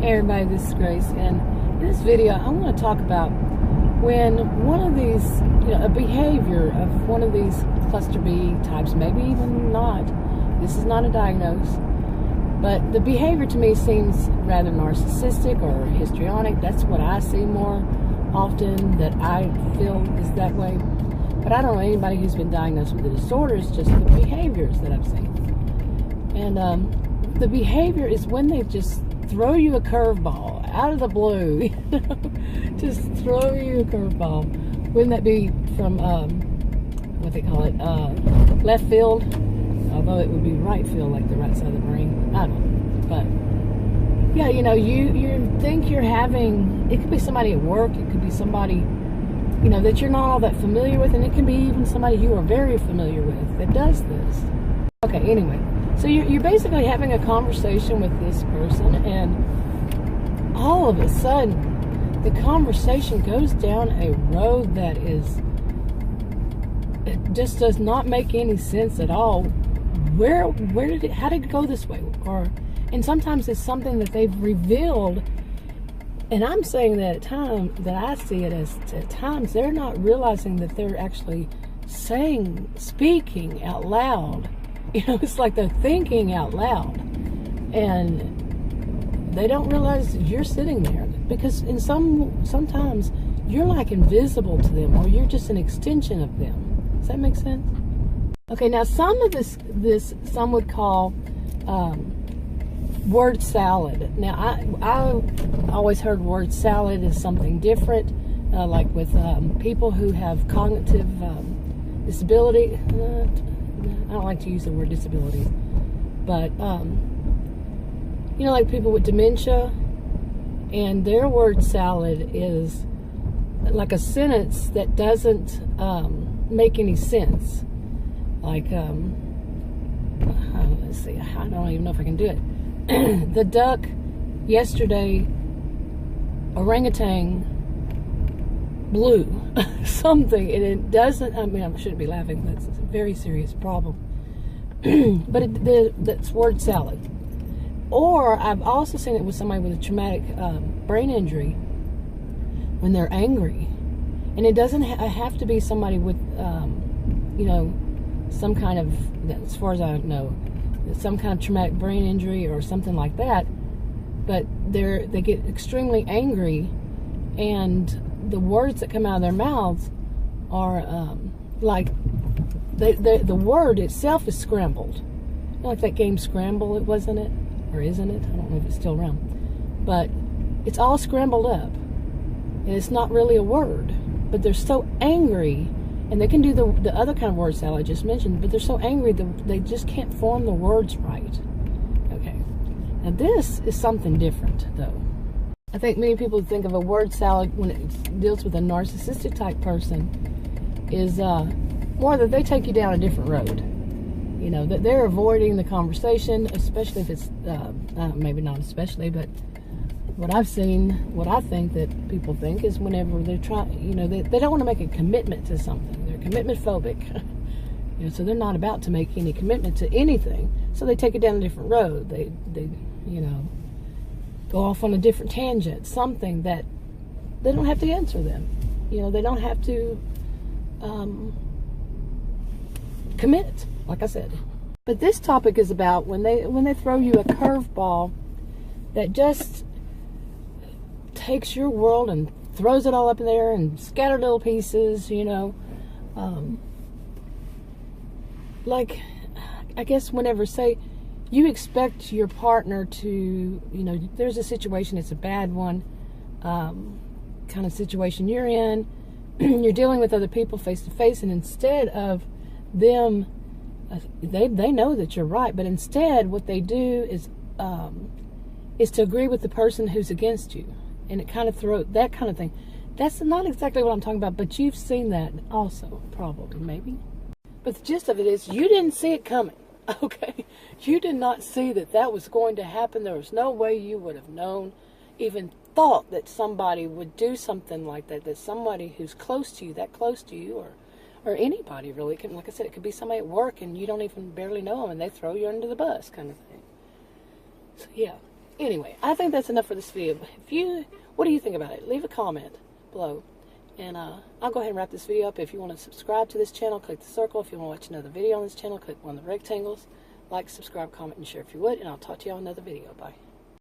Hey everybody, this is Grace, and in this video I want to talk about when one of these, a behavior of one of these cluster B types, maybe even not, this is not a diagnose, but the behavior to me seems rather narcissistic or histrionic. That's what I see more often, that I feel is that way. But I don't know anybody who's been diagnosed with the disorder, it's just the behaviors that I've seen. And the behavior is when they just throw you a curveball out of the blue, just throw you a curveball. Wouldn't that be from, what they call it, left field? Although it would be right field, like the right side of the brain. I don't know. But, yeah, you think you're having, it could be somebody at work, it could be somebody, that you're not all that familiar with, and it can be even somebody you are very familiar with that does this. Okay, anyway. So you're basically having a conversation with this person, and all of a sudden, the conversation goes down a road that it just does not make any sense at all. How did it go this way? And sometimes it's something that they've revealed, and I'm saying that I see it as at times they're not realizing that they're actually speaking out loud. It's like they're thinking out loud, and they don't realize you're sitting there, because sometimes you're like invisible to them, or you're just an extension of them. Does that make sense? Okay, now some of this some would call word salad. Now I always heard word salad is something different, like with people who have cognitive disability. I don't like to use the word disability, but, like people with dementia, and their word salad is like a sentence that doesn't make any sense. Like, let's see, I don't even know if I can do it. The duck yesterday, orangutan blue something, and it doesn't, I shouldn't be laughing, that's a very serious problem. But that's word salad. Or I've also seen it with somebody with a traumatic brain injury when they're angry, and it doesn't have to be somebody with some kind of, as far as I know, some kind of traumatic brain injury or something like that, but they get extremely angry, and the words that come out of their mouths are like the word itself is scrambled. Like that game Scramble, wasn't it? Or isn't it? I don't know if it's still around. But it's all scrambled up. And it's not really a word. But they're so angry, and they can do the other kind of word salad I just mentioned, but they're so angry that they just can't form the words right. Okay. Now this is something different, though. I think many people think of a word salad when it deals with a narcissistic type person is more that they take you down a different road. That they're avoiding the conversation, especially if it's, maybe not especially, but what I've seen, what I think that people think is whenever they're trying, they don't want to make a commitment to something. They're commitment phobic. So they're not about to make any commitment to anything. So they take it down a different road. They go off on a different tangent, something that they don't have to answer them. They don't have to commit, like I said. But this topic is about when they throw you a curveball that just takes your world and throws it all up in there and scattered little pieces, like, I guess whenever, say, you expect your partner to, there's a situation, it's a bad one, kind of situation you're in, you're dealing with other people face to face, and instead of them, they know that you're right, but instead what they do is to agree with the person who's against you, and it kind of that kind of thing. That's not exactly what I'm talking about, but you've seen that also, probably, maybe. But the gist of it is, you didn't see it coming. Okay, you did not see that was going to happen. There was no way you would have known, even thought that somebody would do something like that, that somebody who's close to you, or anybody really, can, like I said, it could be somebody at work and you don't even barely know them and they throw you under the bus kind of thing. So yeah, anyway, I think that's enough for this video. What do you think about it? Leave a comment below. And I'll go ahead and wrap this video up. If you want to subscribe to this channel, click the circle. If you want to watch another video on this channel, click one of the rectangles. Like, subscribe, comment, and share if you would. And I'll talk to you on another video. Bye.